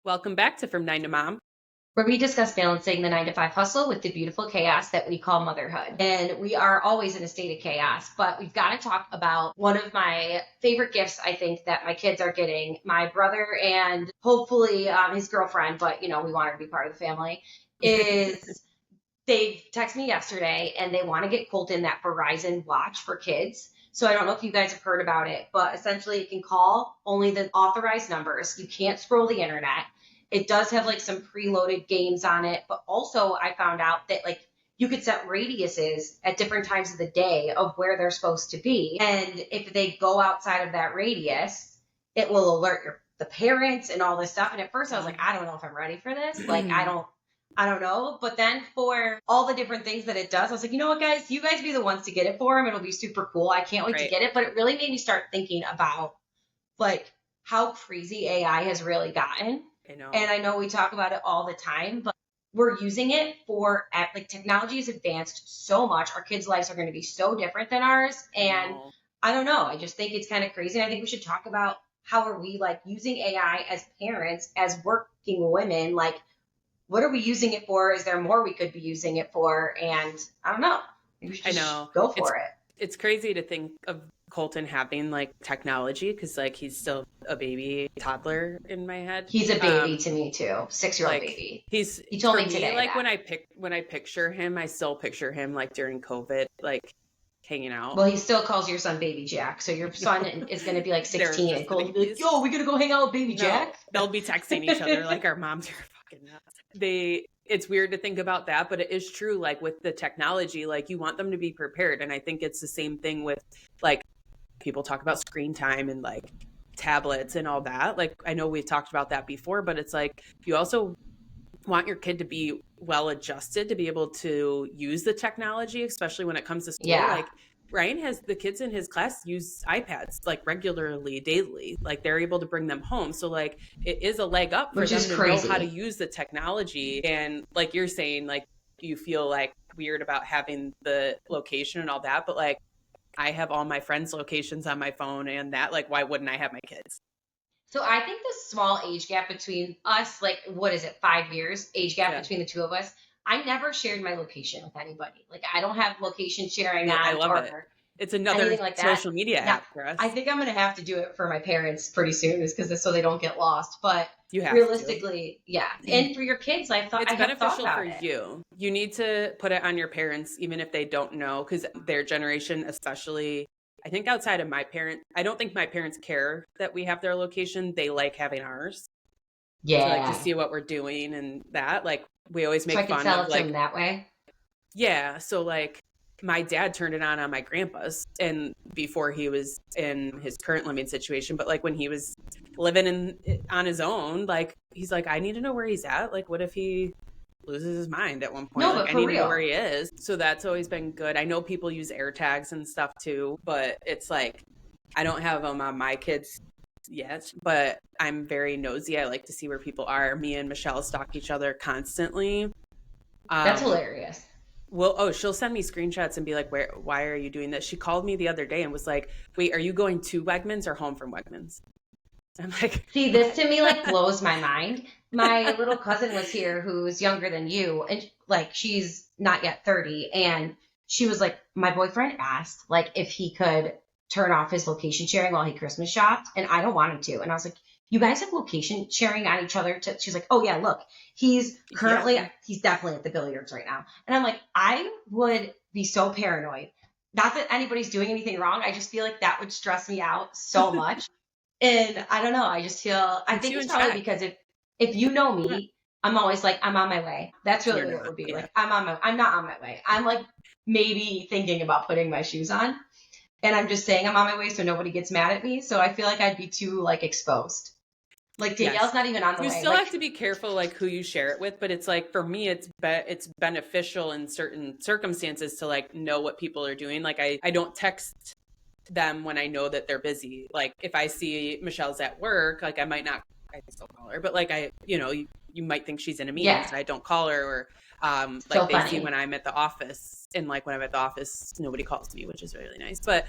Welcome back to From Nine to Mom. Where we discuss balancing the 9 to 5 hustle with the beautiful chaos that we call motherhood. And we are always in a state of chaos, but we've got to talk about one of my favorite gifts, I think, that my kids are getting. My brother and hopefully his girlfriend, but we want her to be part of the family, is they texted me yesterday and they want to get Colton that Verizon watch for kids. So I don't know if you guys have heard about it, but essentially it can call only the authorized numbers. You can't scroll the internet. It does have like some preloaded games on it, but also I found out that like you could set radiuses at different times of the day of where they're supposed to be. And if they go outside of that radius, it will alert the parents and all this stuff. And at first I was like, I don't know if I'm ready for this. Like, I don't know. But then for all the different things that it does, I was like, you know what, guys, you guys be the ones to get it for him. It'll be super cool. I can't wait to get it. But it really made me start thinking about like how crazy AI has really gotten. I know. And I know we talk about it all the time, but we're using it for like technology has advanced so much. Our kids' lives are going to be so different than ours. And I don't know. I just think it's kind of crazy. And I think we should talk about how are we like using AI as parents, as working women, like what are we using it for? Is there more we could be using it for? And I don't know. Maybe we should just go for it. It's crazy to think of Colton having like technology because like he's still a baby toddler in my head. He's a baby to me too. 6-year-old like, baby. He told me today. Like when I picture him, I still picture him like during COVID, like hanging out. Well, he still calls your son Baby Jack. So your son is going to be like 16 and Colton will be like, yo, we going to go hang out with Baby Jack? They'll be texting each other like our moms are fucking nuts. It's weird to think about that, but it is true. Like with the technology, like you want them to be prepared. And I think it's the same thing with like people talk about screen time and like tablets and all that. Like I know we've talked about that before, but it's like you also want your kid to be well adjusted to be able to use the technology, especially when it comes to school. Yeah. Like Ryan has the kids in his class use iPads like regularly, daily. Like they're able to bring them home. So like it is a leg up for them to know how to use the technology. And like you're saying, like you feel like weird about having the location and all that, but like I have all my friends' locations on my phone and that, like, why wouldn't I have my kids? So I think the small age gap between us, like, what is it, 5 years age gap between the two of us, I never shared my location with anybody. Like, I don't have location sharing on. I love it. It's another like social media app for us. I think I'm going to have to do it for my parents pretty soon because so they don't get lost. But you have realistically, yeah. And for your kids, I thought it's beneficial for it. you. You need to put it on your parents, even if they don't know, because their generation, especially, I think outside of my parents, I don't think my parents care that we have their location. They like having ours. Yeah. So, like to see what we're doing and that. Like we always make fun of to like them that way. Yeah. So like my dad turned it on my grandpa's and before he was in his current living situation, but like when he was living on his own, like he's like, I need to know where he's at. Like what if he loses his mind at one point? No, like but I need real. to know where he is. So that's always been good. I know people use air tags and stuff too, but it's like I don't have them on my kids yet, but I'm very nosy. I like to see where people are. Me and Michelle stalk each other constantly. That's hilarious. Well, she'll send me screenshots and be like, why are you doing this? She called me the other day and was like, wait, are you going to Wegmans or home from Wegmans? I'm like, see, this to me like blows my mind. My little cousin was here who's younger than you, and like she's not yet 30, and she was like, my boyfriend asked like if he could turn off his location sharing while he Christmas shopped, and I don't want him to. And I was like, you guys have location sharing on each other she's like, oh yeah, look, he's definitely at the billiards right now. And I'm like, I would be so paranoid. Not that anybody's doing anything wrong. I just feel like that would stress me out so much. And I don't know. I just feel, I think it's probably because if you know me, I'm always like, I'm on my way. That's really what it would be. Like, I'm not on my way. I'm like maybe thinking about putting my shoes on. And I'm just saying I'm on my way so nobody gets mad at me. So I feel like I'd be too like exposed. Like Danielle's not even on the way. You still have to be careful like who you share it with, but it's like for me it's beneficial in certain circumstances to like know what people are doing. Like I don't text them when I know that they're busy. Like if I see Michelle's at work, like I still call her, but like you might think she's in a meeting, so I don't call her. Or like they see when I'm at the office, and like when I'm at the office, nobody calls me, which is really nice. But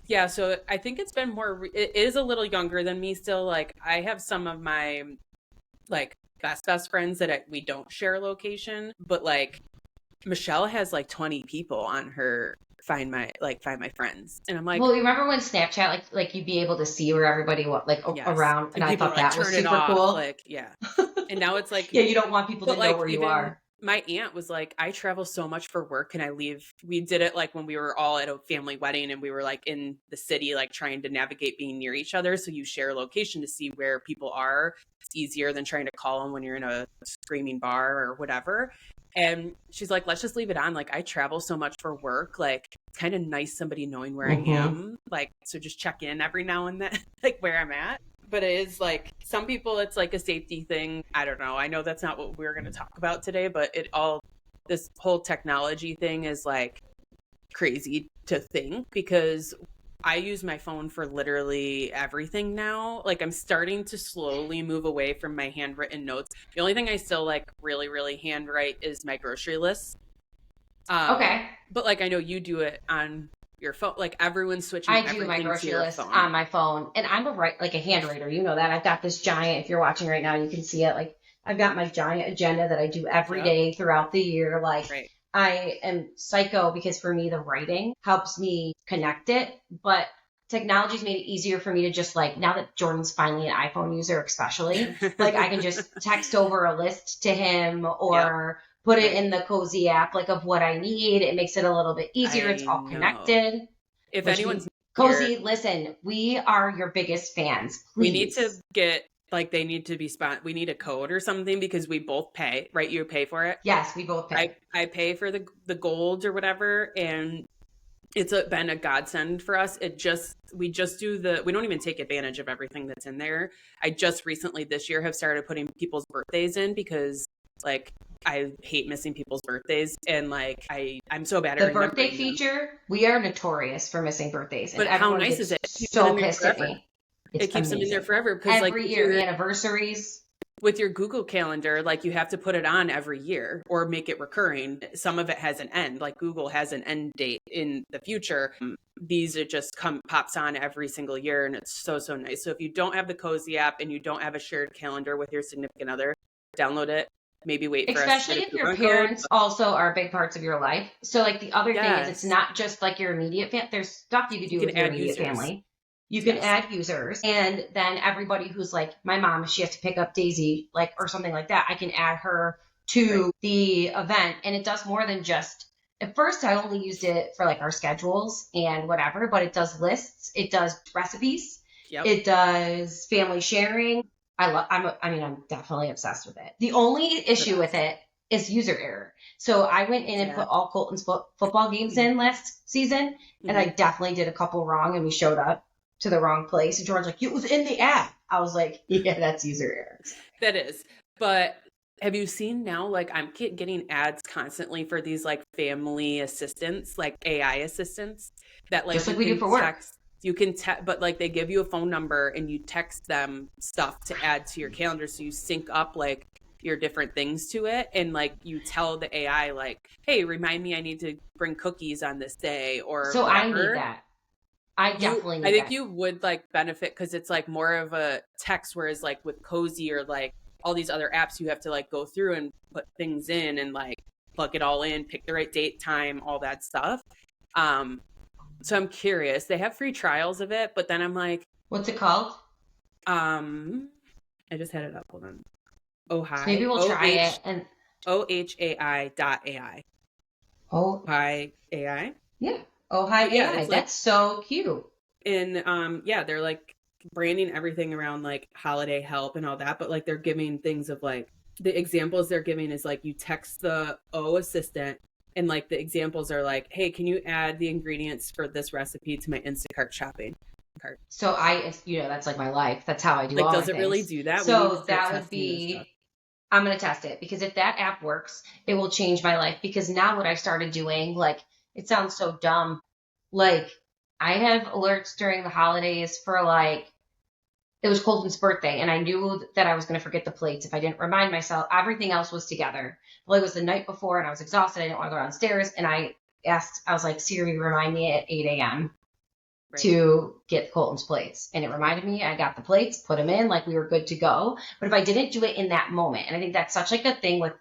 yeah, so I think it's been it is a little younger than me still. Like I have some of my like best friends that we don't share location, but like Michelle has like 20 people on her find my friends. And I'm like, Well, you remember when Snapchat, like you'd be able to see where everybody like yes. around, and And I people are thought like, that was turn it super off. cool. Like, yeah. And now it's like, Yeah, you don't want people but to know like where you even are. my aunt was like, I travel so much for work and I leave. We did it like when we were all at a family wedding and we were like in the city, like trying to navigate being near each other. So you share a location to see where people are. It's easier than trying to call them when you're in a screaming bar or whatever. And she's like, let's just leave it on. Like, I travel so much for work. Like, it's kind of nice somebody knowing where I Hmm. am. Like, so just check in every now and then, like where I'm at. But it is like some people, it's like a safety thing. I don't know. I know that's not what we're going to talk about today, but this whole technology thing is like crazy to think because I use my phone for literally everything now. Like I'm starting to slowly move away from my handwritten notes. The only thing I still like really, really handwrite is my grocery list. Um, Okay. but like I know you do it on your phone. Like everyone's switching I do my everything to grocery your list phone. on my phone, and I'm like a hand writer. You know that. I've got this giant. If you're watching right now, you can see it. Like I've got my giant agenda that I do every Yep. day throughout the year. Like Right. I am psycho because for me the writing helps me connect it, but technology's made it easier for me to just like now that Jordan's finally an iPhone user, especially like I can just text over a list to him Yep. or put it Right. in the cozy app like of what I need. It makes it a little bit easier. It's I all know. connected. If Which anyone's we here, Cozy, listen, we are your biggest fans. we need to Please. get like they need to be we need a code or something because we both pay, right? You pay for it. Yes, we both pay. I pay for the gold or whatever, and been a godsend for us. We just do we don't even take advantage of everything that's in there. I just recently this year have started putting people's birthdays in because like I hate missing people's birthdays and like I'm so bad at The birthday remembering them. feature, we are notorious for missing birthdays, and But how everyone nice is gets it? It keeps it so in there pissed at forever. me. It's It keeps them in there amazing. forever because like Every year, anniversaries. with your Google Calendar, like you have to put it on every year or make it recurring. Some of it has an end, like Google has an end date in the future. These it just pops on every single year, and it's so nice. So if you don't have the Cozy app and you don't have a shared calendar with your significant other, download it. Maybe wait for us to Especially get a if your coupon code. parents also are big parts of your life. So, like, the other thing is, it's Yes, not just like your immediate family. There's stuff you can you do can with your add immediate users. family. You can Yes, add users, and then everybody who's like my mom, if she has to pick up Daisy, like, or something like that, I can add her right. to the event. And it does more than just, at first, I only used it for like our schedules and whatever, but it does lists, it does recipes, Yep. it does family sharing. I'm definitely obsessed with it. The only The issue with best. it is user error. So I went in and Yeah. put all Colton's football games in last season, and I Mhm. definitely did a couple wrong, and we showed up to the wrong place. And George's like, it was in the app. I was like, yeah, that's user error. That is. But have you seen now, like, I'm getting ads constantly for these, like, family assistants, like AI assistants that, Just like, like we do for work. but, like, they give you a phone number and you text them stuff to add to your calendar. So you sync up, like, your different things to it. And, like, you tell the AI, like, hey, remind me I need to bring cookies on this day or So I need whatever. that. I definitely I need think that. you would like benefit because it's like more of a text, whereas like with Cozy or like all these other apps, you have to like go through and put things in and like plug it all in, pick the right date, time, all that stuff. Um, so I'm curious. They have free trials of it, but then I'm like, What's it called? um, I just had it up. Hold on. So maybe Ohai, we'll O try H it. And OHAI dot AI. oh, Hi AI. yeah. Oh, hi But yeah, AI. it's like That's so cute. and yeah, they're like branding everything around like holiday help and all that, but like they're giving things of like the examples they're giving is like you text the O assistant and like the examples are like, hey, can you add the ingredients for this recipe to my Instacart shopping cart? So that's like my life. That's how I do Like, all my does it really things. do that? We need to So start that would testing this stuff. be, I'm going to test it because if that app works, it will change my life. Because now what I started doing, like, it sounds so dumb. Like, I have alerts during the holidays for like, it was Colton's birthday, and I knew that I was going to forget the plates if I didn't remind myself. Everything else was together. Well, it was the night before, and I was exhausted. I didn't want to go downstairs, and I was like, Siri, remind me at 8 a.m. to get Colton's plates. And it reminded me, I got the plates, put them in, like we were good to go. But if I didn't do it in that moment, and I think that's such like a thing with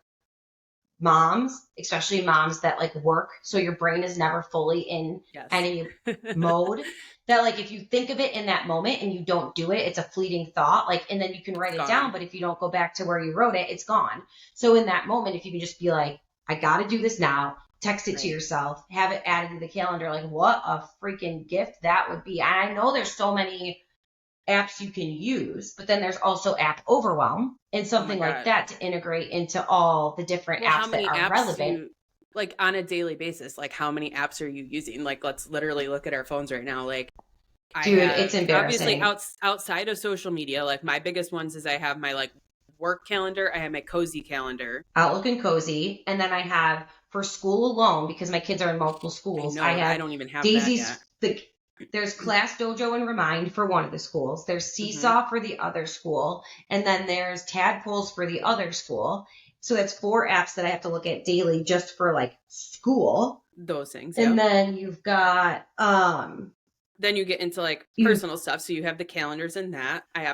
moms, especially moms that like work, so your brain is never fully in any mode, that like if you think of it in that moment and you don't do it, it's a fleeting thought, like, and then you can write it down, but if you don't go back to where you wrote it, it's gone. So in that moment, if you can just be like, I gotta do this now, text it to yourself, have it added to the calendar, like what a freaking gift that would be. And I know there's so many apps you can use, but then there's also app overwhelm and something like that to integrate into all the different apps that are relevant. Like on a daily basis, like how many apps are you using? Like let's literally look at our phones right now. Like it's embarrassing. Obviously outside of social media, like my biggest ones is I have my like work calendar, I have my Cozy calendar, Outlook and Cozy, and then I have for school alone, because my kids are in multiple schools, I don't even have Daisy's that yet. There's Class Dojo and Remind for one of the schools. There's Seesaw for the other school. And then there's Tadpoles for the other school. So that's 4 apps that I have to look at daily just for like school. Those things. And then you've got then you get into like personal stuff. So you have the calendars in that. I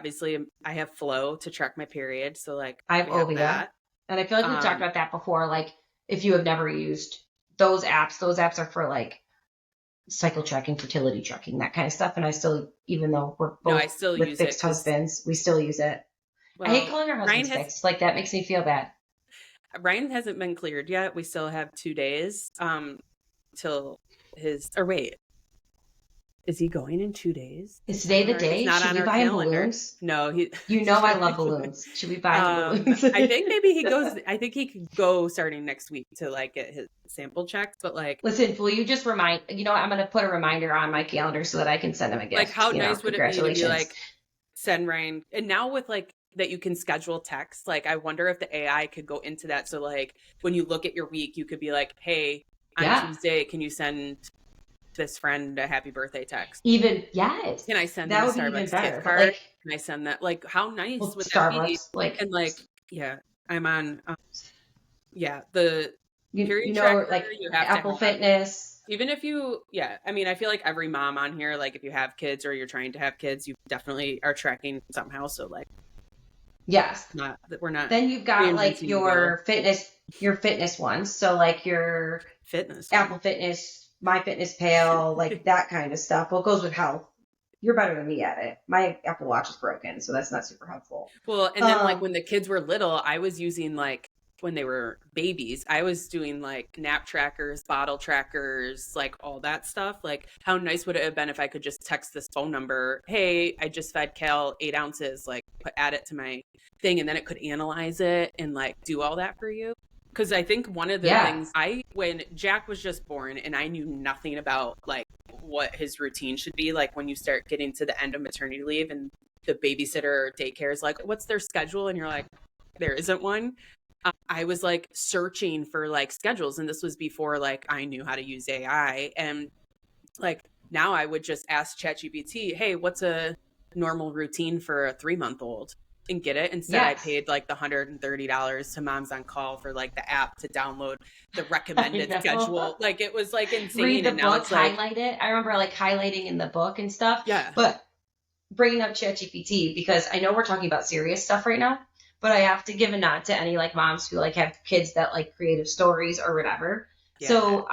have Flow to track my period. So like I have Ovia. And I feel like we've talked about that before. Like if you have never used those apps are for like cycle tracking, fertility tracking, that kind of stuff. And I still, even though we're both with fixed husbands, we still use it. Well, I hate calling our husbands fixed. Like that makes me feel bad. Ryan hasn't been cleared yet. We still have 2 days till his, or wait, is he going in 2 days? Is today the day? Should we buy him balloons? No, you know I love balloons. Should we buy balloons? I think maybe he goes. I think he could go starting next week to like get his sample checked. But like, listen, will you just remind? You know, I'm going to put a reminder on my calendar so that I can send him a gift. Like, how nice would it be to be like send Ryan? And now with like that, you can schedule text. Like, I wonder if the AI could go into that. So like, when you look at your week, you could be like, hey, on Tuesday, can you send this friend a happy birthday text? Even yes. Can I send that them a Starbucks gift card? Like, can I send that? Like, how nice would Starbucks, that be? Like, and like, yeah, I'm on. The period tracker, like you have Apple Fitness. Even if you, I mean, I feel like every mom on here, like if you have kids or you're trying to have kids, you definitely are tracking somehow. So like, yes, we're not. Then you've got like your fitness ones. So like your fitness, Apple Fitness, My Fitness Pal, like that kind of stuff. Well, it goes with health. You're better than me at it. My Apple Watch is broken, so that's not super helpful. Well, and then like when the kids were little, I was using like when they were babies, I was doing like nap trackers, bottle trackers, like all that stuff. Like how nice would it have been if I could just text this phone number, hey, I just fed Cal 8 ounces, like add it to my thing, and then it could analyze it and like do all that for you. Because I think one of the things when Jack was just born and I knew nothing about like what his routine should be, like when you start getting to the end of maternity leave and the babysitter or daycare is like, what's their schedule? And you're like, there isn't one. I was like searching for like schedules, and this was before like I knew how to use AI. And like now I would just ask ChatGPT, hey, what's a normal routine for a 3-month-old? And get it. Instead, I paid like the $130 to Moms on Call for like the app to download the recommended schedule. Like it was like insane. Read the and book, now it's like, highlight it. I remember like highlighting in the book and stuff. Yeah. But bringing up ChatGPT, because I know we're talking about serious stuff right now, but I have to give a nod to any like moms who like have kids that like creative stories or whatever. Yeah. So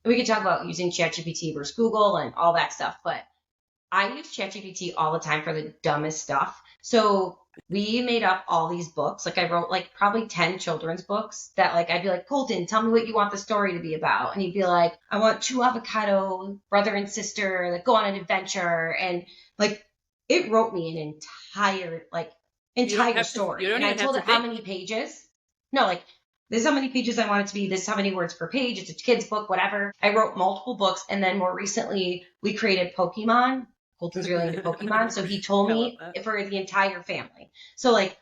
we could talk about using ChatGPT versus Google and all that stuff, but I use ChatGPT all the time for the dumbest stuff. So we made up all these books. Like I wrote like probably 10 children's books that like, I'd be like, Colton, tell me what you want the story to be about. And he'd be like, I want 2 avocado brother and sister that go on an adventure. And like, it wrote me an entire story. And I told it how many pages. No, like this is how many pages I want it to be. This is how many words per page. It's a kid's book, whatever. I wrote multiple books. And then more recently we created Pokemon. Colton's really into Pokemon. So he told me for the entire family. So like,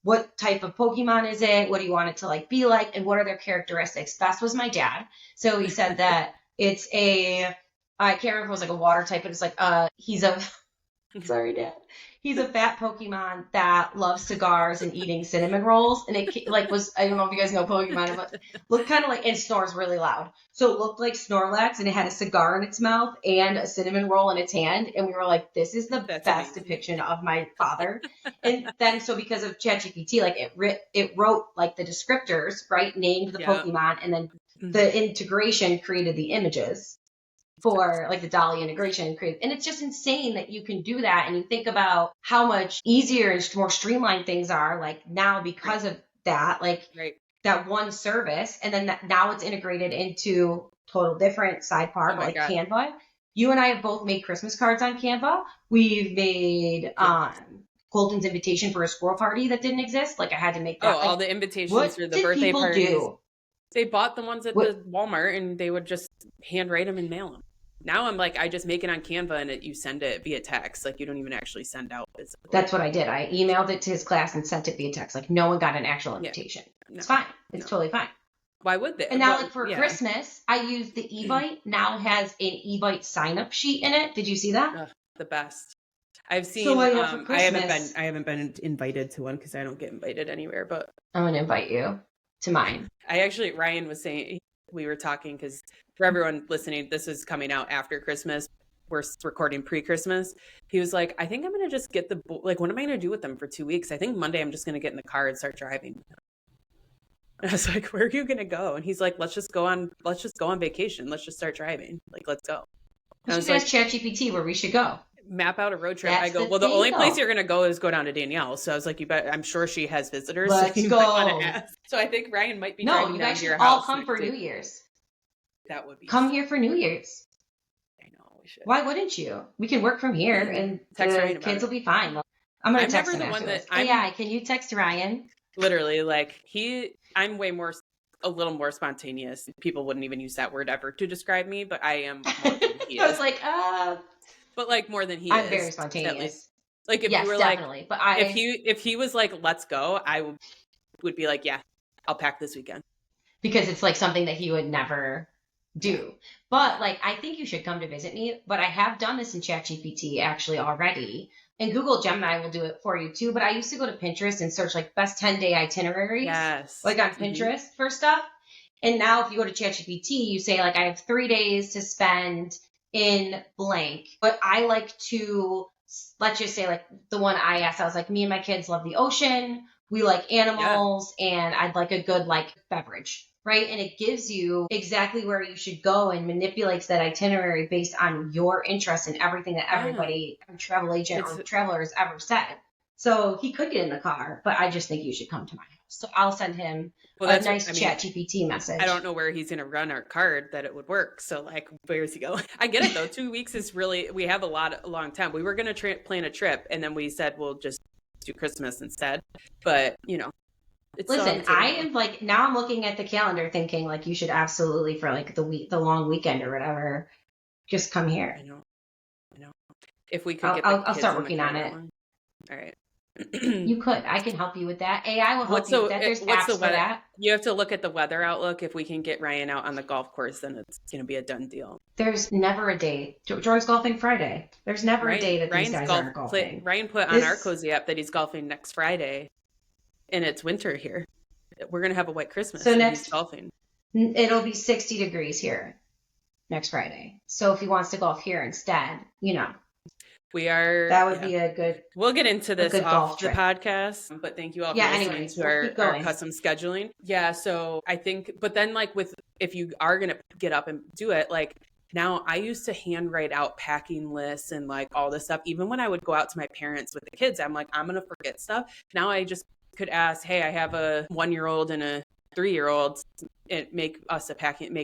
what type of Pokemon is it? What do you want it to like be like? And what are their characteristics? Best was my dad. So he said that it's I can't remember if it was like a water type, but it's like, he's a Sorry, Dad. He's a fat Pokemon that loves cigars and eating cinnamon rolls. And it like was, I don't know if you guys know Pokemon, but looked kind of like, and snores really loud. So it looked like Snorlax, and it had a cigar in its mouth and a cinnamon roll in its hand. And we were like, this is the That's best amazing. depiction of my father. And then, so because of ChatGPT, like it wrote like the descriptors, right? Named the Yeah. Pokemon, and then the integration created the images for like the Dolly integration and it's just insane that you can do that. And you think about how much easier and more streamlined things are like now because of that, like that one service. And then now it's integrated into total different side part, like God. Canva. You and I have both made Christmas cards on Canva. We've made Colton's invitation for a squirrel party that didn't exist. Like I had to make that. All the invitations for the birthday parties. They bought the ones at the Walmart and they would just handwrite them and mail them. Now I'm like, I just make it on Canva and you send it via text. Like you don't even actually send out physically. That's what I did. I emailed it to his class and sent it via text. Like no one got an actual invitation. Yeah. It's fine. It's totally fine. Why would they? And now like for Christmas, I used the eVite. Now has an eVite sign up sheet in it. Did you see that? The best. I've seen. So I haven't been invited to one because I don't get invited anywhere. But I'm gonna invite you to mine. Ryan was saying, we were talking because for everyone listening, this is coming out after Christmas. We're recording pre-Christmas. He was like, I think I'm going to just get what am I going to do with them for 2 weeks? I think Monday I'm just going to get in the car and start driving. And I was like, where are you going to go? And he's like, let's just go on vacation. Let's just start driving. Like, let's go. And I was like, ChatGPT where we should go. Map out a road trip. I go, the only place you're going to go is go down to Danielle. So I was like, I'm sure she has visitors. Let's go. So I think Ryan might be driving down to your house. No, you guys should all come for New Year's. That would be come here for New Year's. I know we should. Why wouldn't you? We can work from here and the kids will be fine. I'm going to text him afterwards. AI, can you text Ryan? Literally, like I'm a little more spontaneous. People wouldn't even use that word ever to describe me, but I am more than he is. I was like, but like more than he I'm is. I'm very spontaneous. Like if you were definitely. But if he was like, let's go, I would be like, yeah, I'll pack this weekend. Because it's like something that he would never do. But like, I think you should come to visit me. But I have done this in ChatGPT actually already. And Google Gemini will do it for you too. But I used to go to Pinterest and search like best 10-day itineraries. Yes. Like on Pinterest for stuff. And now if you go to ChatGPT, you say like, I have 3 days to spend in blank. But I like to, let's just say like the one I asked, I was like, me and my kids love the ocean. We like animals and I'd like a good like beverage. Right. And it gives you exactly where you should go and manipulates that itinerary based on your interest in everything that everybody, travel agent or traveler has ever said. So he could get in the car, but I just think you should come to my house. So I'll send him a nice ChatGPT message. I don't know where he's going to run our card that it would work. So like, where is he going? I get it though. 2 weeks is really, we have a long time. We were going to plan a trip and then we said, we'll just do Christmas instead. But listen, I am like, now I'm looking at the calendar thinking like you should absolutely for like the long weekend or whatever, just come here. I know. If we could I'll start working on it. All right. You could. I can help you with that. AI will help you with that. There's apps for that. You have to look at the weather outlook. If we can get Ryan out on the golf course, then it's going to be a done deal. There's never a day. Jordan's golfing Friday. There's never a day that these guys aren't golfing. Ryan put on our Cozy app that he's golfing next Friday, and it's winter here. We're going to have a white Christmas. So next, he's golfing. It'll be 60 degrees here next Friday. So if he wants to golf here instead, that would be a good. We'll get into this off the podcast, but thank you all for listening to our custom scheduling. Yeah, so I think, but then like if you are gonna get up and do it, like now I used to handwrite out packing lists and like all this stuff. Even when I would go out to my parents with the kids, I'm like, I'm gonna forget stuff. Now I just could ask, hey, I have a 1-year-old and a 3-year-old, and make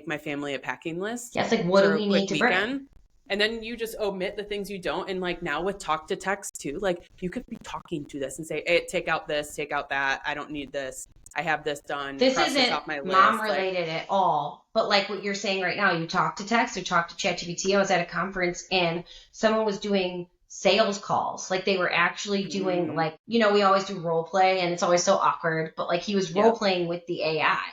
my family a packing list. Yeah, it's like, what do we need to bring? And then you just omit the things you don't. And like now with talk to text too, like you could be talking to this and say, hey, take out this, take out that. I don't need this. I have this done. This isn't mom related at all. But like what you're saying right now, you talk to text or talk to ChatGPT. I was at a conference and someone was doing sales calls. Like they were actually doing like, we always do role play and it's always so awkward. But like he was role playing with the AI.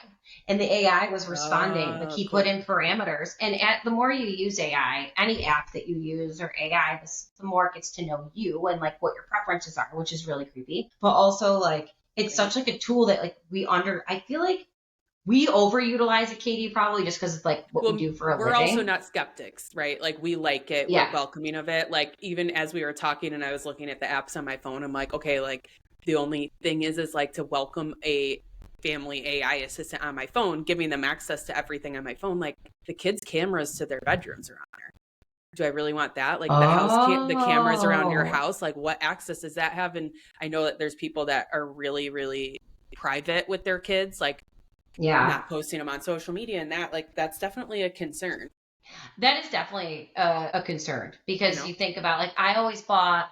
And the AI was responding. Like he cool. put in parameters. And the more you use AI, any app that you use or AI, the more it gets to know you and like what your preferences are, which is really creepy. But also like it's such like a tool that like I feel like we overutilize it, Katie, probably just because it's like what we do for a living. We're also not skeptics, right? Like we like it. Yeah. We're welcoming of it. Like even as we were talking and I was looking at the apps on my phone, I'm like, okay, like the only thing is like to welcome a family AI assistant on my phone, giving them access to everything on my phone. Like the kids' cameras to their bedrooms are on there. Do I really want that? Like the cameras around your house, like what access does that have? And I know that there's people that are really, really private with their kids, like not posting them on social media, and that's definitely a concern. That is definitely a concern because you think about like I always bought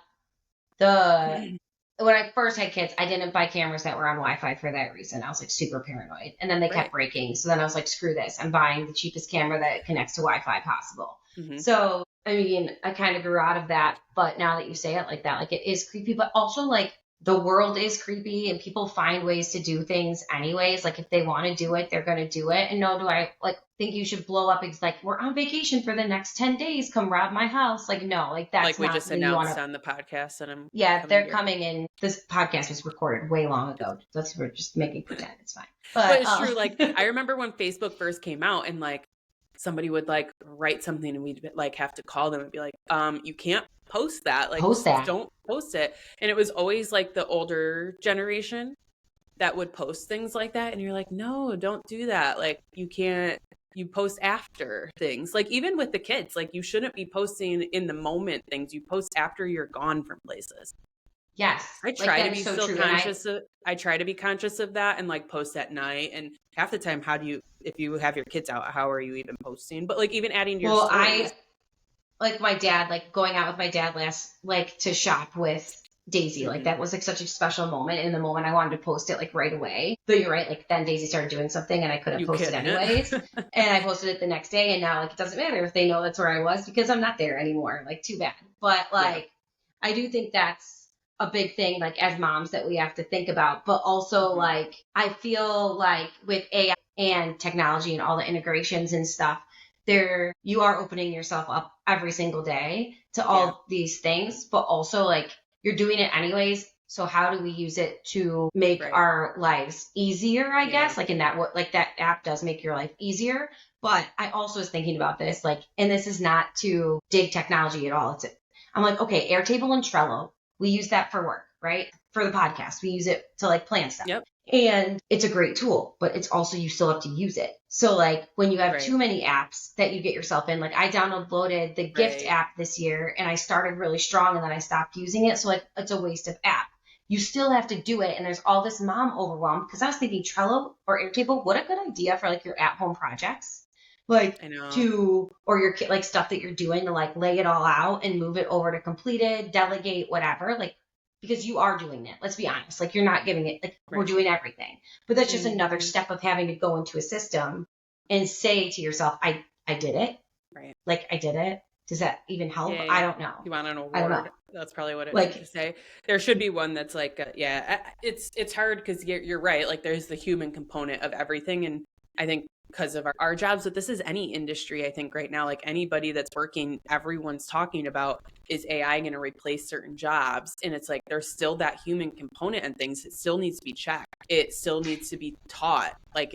when I first had kids, I didn't buy cameras that were on Wi-Fi for that reason. I was like super paranoid, and then they kept breaking. So then I was like, screw this! I'm buying the cheapest camera that connects to Wi-Fi possible. Mm-hmm. So I mean, I kind of grew out of that, but now that you say it like that, like it is creepy, but also like the world is creepy and people find ways to do things anyways. Like if they want to do it, they're going to do it. And no, do I like think you should blow up? It's like, we're on vacation for the next 10 days. Come rob my house. Like, no, like that's like we not just announced on the podcast. And they're coming in. This podcast was recorded way long ago. We're just making pretend it's fine. But it's true. Like I remember when Facebook first came out and like somebody would like write something and we'd like have to call them and be like, you can't post that. Like don't post it. And it was always like the older generation that would post things like that. And you're like, no, don't do that. Like you post after things. Like even with the kids, like you shouldn't be posting in the moment things. You post after you're gone from places. Yes. I try to be conscious of I try to be conscious of that and like post at night. And half the time, if you have your kids out, how are you even posting? But like even adding to your stories. Like my dad, like going out with my dad to shop with Daisy, like that was like such a special moment. In the moment I wanted to post it like right away, but you're right. Like then Daisy started doing something and I couldn't post it anyways. And I posted it the next day. And now like, it doesn't matter if they know that's where I was because I'm not there anymore. Like too bad. But like, I do think that's a big thing, like as moms that we have to think about, but also like, I feel like with AI and technology and all the integrations and stuff, you are opening yourself up every single day to all these things, but also like you're doing it anyways. So how do we use it to make our lives easier, I guess? Like in that, that app does make your life easier. But I also was thinking about this, like, and this is not to dig technology at all. I'm like, okay, Airtable and Trello, we use that for work, right? For the podcast, we use it to like plan stuff. Yep. And it's a great tool, but it's also, you still have to use it. So like when you have too many apps that you get yourself in, like I downloaded the gift app this year and I started really strong and then I stopped using it. So like it's a waste of app. You still have to do it. And there's all this mom overwhelm because I was thinking Trello or Airtable, what a good idea for like your at-home projects. Like or your kid, like stuff that you're doing to like lay it all out and move it over to completed, delegate, whatever. Like, because you are doing it. Let's be honest. Like you're not giving it, like we're doing everything, but that's just another step of having to go into a system and say to yourself, I did it. Right. Like I did it. Does that even help? Yeah. I don't know. You want an award? I don't know. That's probably what it is to say. There should be one that's like, it's hard because you're right. Like there's the human component of everything. And I think because of our jobs, but this is any industry, I think right now, like anybody that's working, everyone's talking about, is AI going to replace certain jobs? And it's like, there's still that human component and things. It still needs to be checked. It still needs to be taught. Like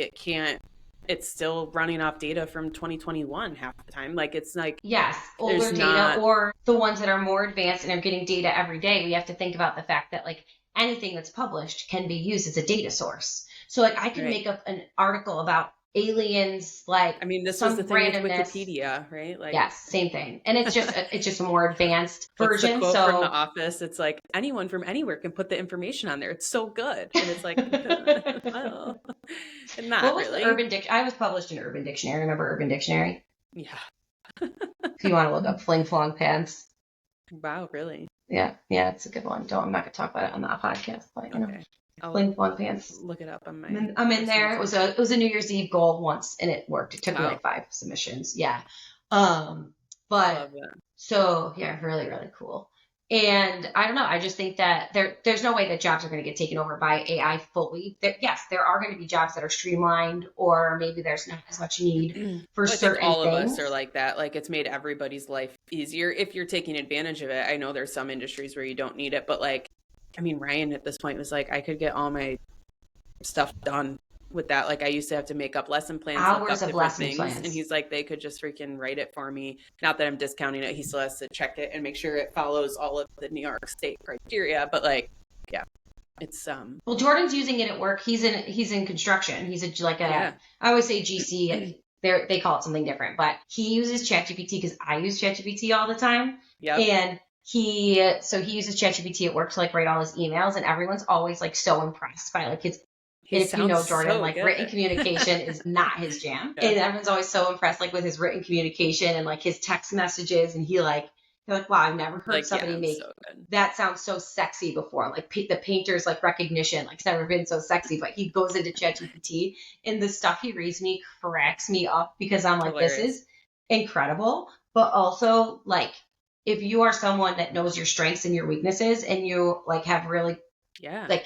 it's still running off data from 2021 half the time. Like it's like, yes, older data or the ones that are more advanced and are getting data every day. We have to think about the fact that like anything that's published can be used as a data source. So like I can make up an article about aliens, like I mean, this was the thing with Wikipedia, right? Like, yes, same thing, and it's just a more advanced version. The quote from The Office, it's like anyone from anywhere can put the information on there. It's so good, and it's like, well, not what was really. The Urban Dictionary? I was published in Urban Dictionary. Remember Urban Dictionary? Yeah. If you want to look up fling flong pants. Wow, really? Yeah, it's a good one. I'm not gonna talk about it on the podcast, but you know. Fling flong pants. Look it up on my. I'm in there. It was a New Year's Eve goal once, and it worked. It took me like 5 submissions. Yeah. But so yeah, really really cool. And I don't know. I just think that there's no way that jobs are going to get taken over by AI fully. Yes, there are going to be jobs that are streamlined, or maybe there's not as much need for Well, I think certain all of things. us are like that. Like it's made everybody's life easier if you're taking advantage of it. I know there's some industries where you don't need it, but like, I mean, Ryan at this point was like, I could get all my stuff done with that. Like I used to have to make up lesson plans, look up Hours of different lesson things, plans. and he's like, they could just freaking write it for me. Not that I'm discounting it. He still has to check it and make sure it follows all of the New York State criteria. But like, yeah, it's Well, Jordan's using it at work. He's in construction. He's I always say GC. They call it something different, but he uses ChatGPT because I use ChatGPT all the time. Yeah. And he uses ChatGPT at work to like write all his emails, and everyone's always like so impressed by like his. And if you know Jordan, so like good. Written communication is not his jam. Yeah. And everyone's always so impressed like with his written communication and like his text messages. And they're like, wow, I've never heard somebody make that sound so sexy before. Like the painter's like recognition, like it's never been so sexy. But he goes into ChatGPT and the stuff he reads me cracks me up because I'm like, Hilarious. This is incredible. But also like, if you are someone that knows your strengths and your weaknesses and you like have really, like,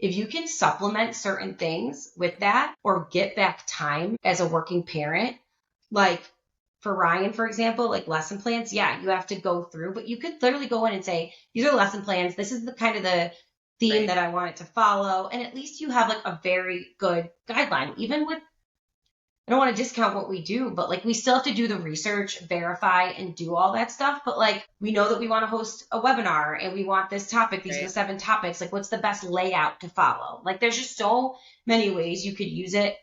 if you can supplement certain things with that or get back time as a working parent, like for Ryan, for example, like lesson plans, you have to go through, but you could literally go in and say, these are lesson plans. This is the kind of the theme that I want it to follow. And at least you have like a very good guideline, even with, I don't want to discount what we do, but like we still have to do the research, verify, and do all that stuff. But like we know that we want to host a webinar and we want this topic. These are the 7 topics. Like what's the best layout to follow? Like there's just so many ways you could use it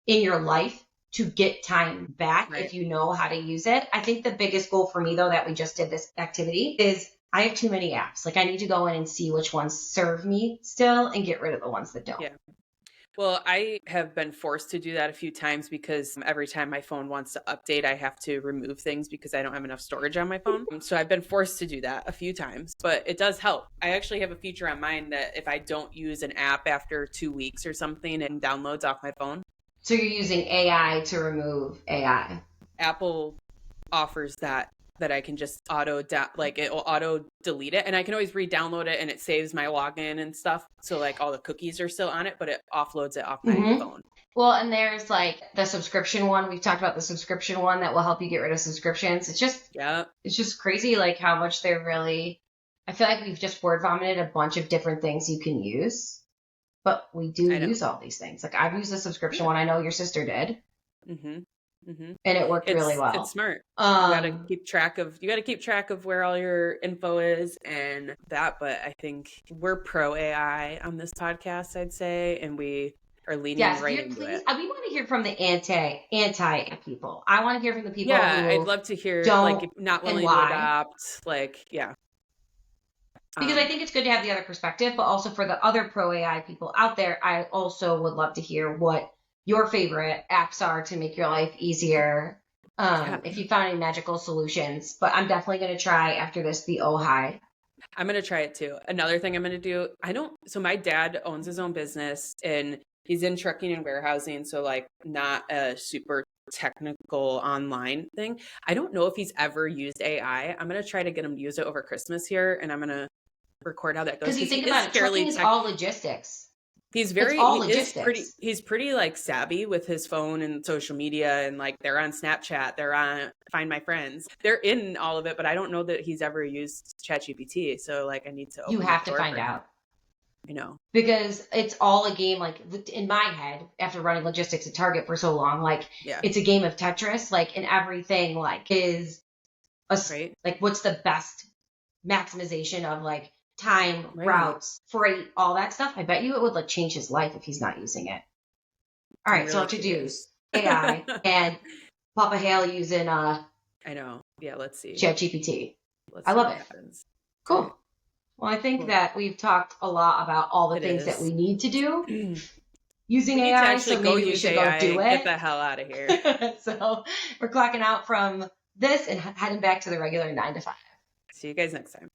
in your life to get time back if you know how to use it. I think the biggest goal for me though that we just did this activity is I have too many apps. Like I need to go in and see which ones serve me still and get rid of the ones that don't. Yeah. Well, I have been forced to do that a few times because every time my phone wants to update, I have to remove things because I don't have enough storage on my phone. So I've been forced to do that a few times, but it does help. I actually have a feature on mine that if I don't use an app after 2 weeks or something, it downloads off my phone. So you're using AI to remove AI? Apple offers that I can just it will auto delete it, and I can always re-download it and it saves my login and stuff. So like all the cookies are still on it, but it offloads it off my phone. Well, and there's like the subscription one. We've talked about the subscription one that will help you get rid of subscriptions. It's just crazy like how much they're really, I feel like we've just word vomited a bunch of different things you can use, but we do use all these things. Like I've used the subscription one. I know your sister did. And it worked really well. It's smart. You gotta keep track of where all your info is and that. But I think we're pro AI on this podcast, I'd say, and we are leaning right into it. We want to hear from the anti people. I want to hear from the people. Yeah, I'd love to hear like not willing to adopt. Like, yeah. Because I think it's good to have the other perspective, but also for the other pro AI people out there, I also would love to hear what your favorite apps are to make your life easier. If you found any magical solutions, but I'm definitely going to try after this, the Ojai. I'm going to try it too. Another thing I'm going to do, so my dad owns his own business and he's in trucking and warehousing. So like not a super technical online thing. I don't know if he's ever used AI. I'm going to try to get him to use it over Christmas here. And I'm going to record how that goes. Because you think about it, trucking is all logistics. He's pretty like savvy with his phone and social media, and like they're on Snapchat, they're on Find My Friends, they're in all of it, but I don't know that he's ever used ChatGPT. So like I need to you have to find out. I know, because it's all a game. Like in my head, after running logistics at Target for so long, like it's a game of Tetris. Like, and everything like is like what's the best maximization of like time, routes, freight, all that stuff. I bet you it would like change his life if he's not using it. All right, really so to do AI and Papa Hale using I know. Yeah, let's see. ChatGPT. I love it. Happens. Cool. Well, I think that we've talked a lot about all the things that we need to do using AI. So maybe we should go do it. Get the hell out of here. So we're clocking out from this and heading back to the regular 9 to 5. See you guys next time.